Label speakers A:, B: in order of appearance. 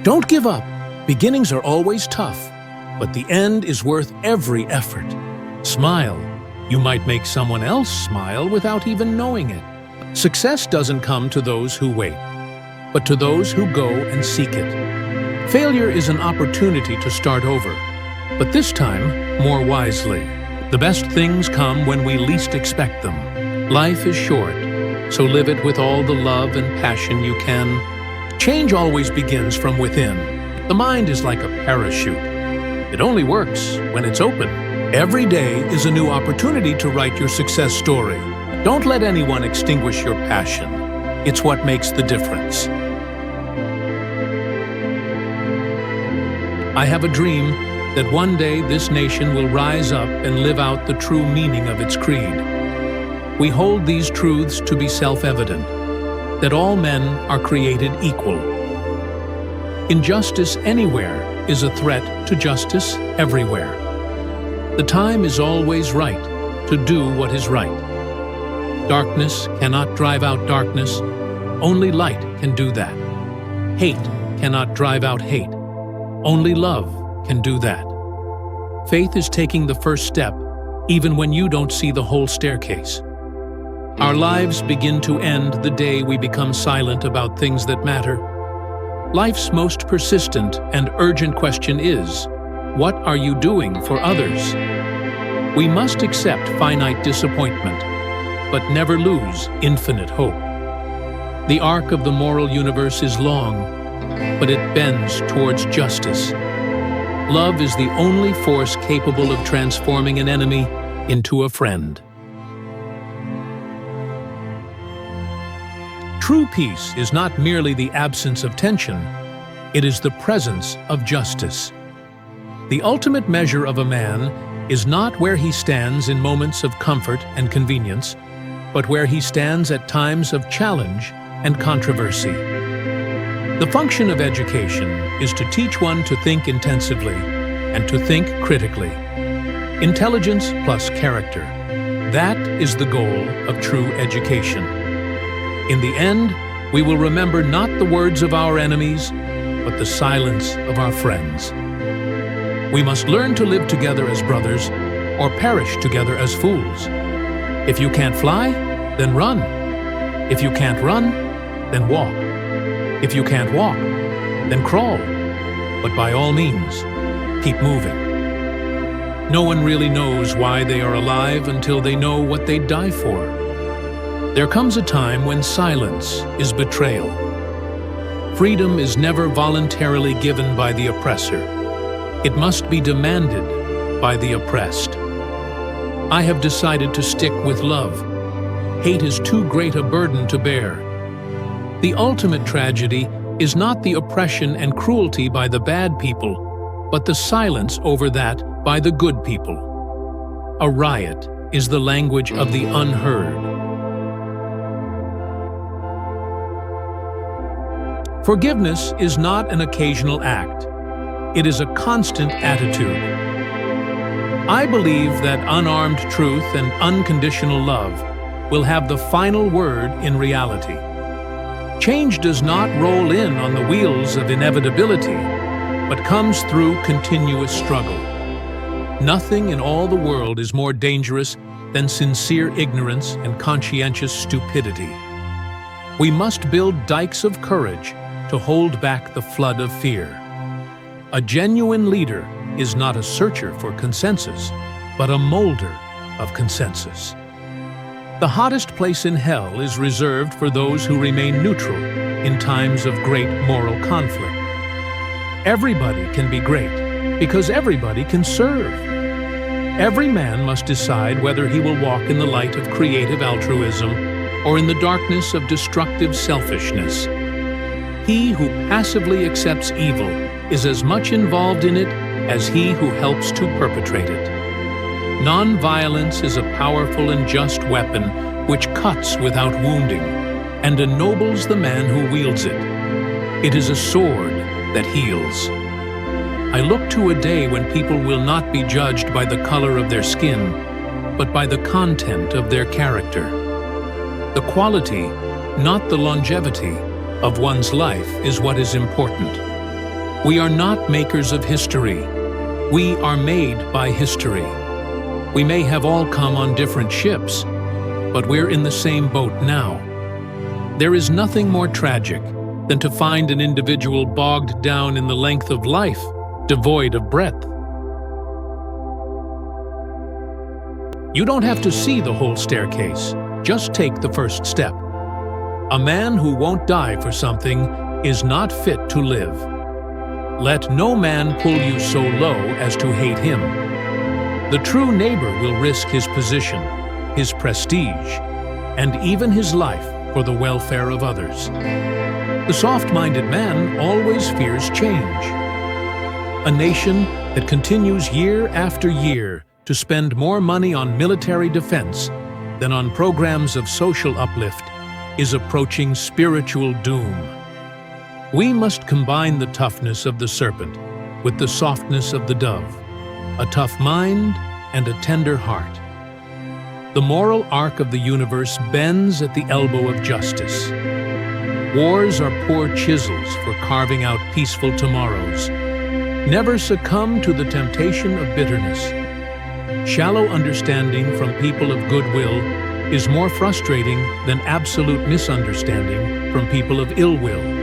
A: Don't give up. Beginnings are always tough, but the end is worth every effort. Smile. You might make someone else smile without even knowing it. Success doesn't come to those who wait, but to those who go and seek it. Failure is an opportunity to start over, but this time, more wisely. The best things come when we least expect them. Life is short, so live it with all the love and passion you can. Change always begins from within. The mind is like a parachute. It only works when it's open. Every day is a new opportunity to write your success story. Don't let anyone extinguish your passion. It's what makes the difference. I have a dream that one day this nation will rise up and live out the true meaning of its creed. We hold these truths to be self-evident, that all men are created equal. Injustice anywhere is a threat to justice everywhere. The time is always right to do what is right. Darkness cannot drive out darkness. Only light can do that. Hate cannot drive out hate. Only love can do that. Faith is taking the first step, even when you don't see the whole staircase. Our lives begin to end the day we become silent about things that matter. Life's most persistent and urgent question is, what are you doing for others? We must accept finite disappointment, but never lose infinite hope. The arc of the moral universe is long, but it bends towards justice. Love is the only force capable of transforming an enemy into a friend. True peace is not merely the absence of tension, it is the presence of justice. The ultimate measure of a man is not where he stands in moments of comfort and convenience, but where he stands at times of challenge and controversy. The function of education is to teach one to think intensively and to think critically. Intelligence plus character. That is the goal of true education. In the end, we will remember not the words of our enemies, but the silence of our friends. We must learn to live together as brothers, or perish together as fools. If you can't fly, then run. If you can't run, then walk. If you can't walk, then crawl. But by all means, keep moving. No one really knows why they are alive until they know what they'd die for. There comes a time when silence is betrayal. Freedom is never voluntarily given by the oppressor. It must be demanded by the oppressed. I have decided to stick with love. Hate is too great a burden to bear. The ultimate tragedy is not the oppression and cruelty by the bad people, but the silence over that by the good people. A riot is the language of the unheard. Forgiveness is not an occasional act. It is a constant attitude. I believe that unarmed truth and unconditional love will have the final word in reality. Change does not roll in on the wheels of inevitability, but comes through continuous struggle. Nothing in all the world is more dangerous than sincere ignorance and conscientious stupidity. We must build dikes of courage to hold back the flood of fear. A genuine leader is not a searcher for consensus, but a molder of consensus. The hottest place in hell is reserved for those who remain neutral in times of great moral conflict. Everybody can be great because everybody can serve. Every man must decide whether he will walk in the light of creative altruism or in the darkness of destructive selfishness. He who passively accepts evil is as much involved in it as he who helps to perpetrate it. Non-violence is a powerful and just weapon which cuts without wounding and ennobles the man who wields it. It is a sword that heals. I look to a day when people will not be judged by the color of their skin, but by the content of their character. The quality, not the longevity, of one's life is what is important. We are not makers of history. We are made by history. We may have all come on different ships, but we're in the same boat now. There is nothing more tragic than to find an individual bogged down in the length of life, devoid of breadth. You don't have to see the whole staircase. Just take the first step. A man who won't die for something is not fit to live. Let no man pull you so low as to hate him. The true neighbor will risk his position, his prestige, and even his life for the welfare of others. The soft-minded man always fears change. A nation that continues year after year to spend more money on military defense than on programs of social uplift is approaching spiritual doom. We must combine the toughness of the serpent with the softness of the dove, a tough mind and a tender heart. The moral arc of the universe bends at the elbow of justice. Wars are poor chisels for carving out peaceful tomorrows. Never succumb to the temptation of bitterness. Shallow understanding from people of goodwill is more frustrating than absolute misunderstanding from people of ill will.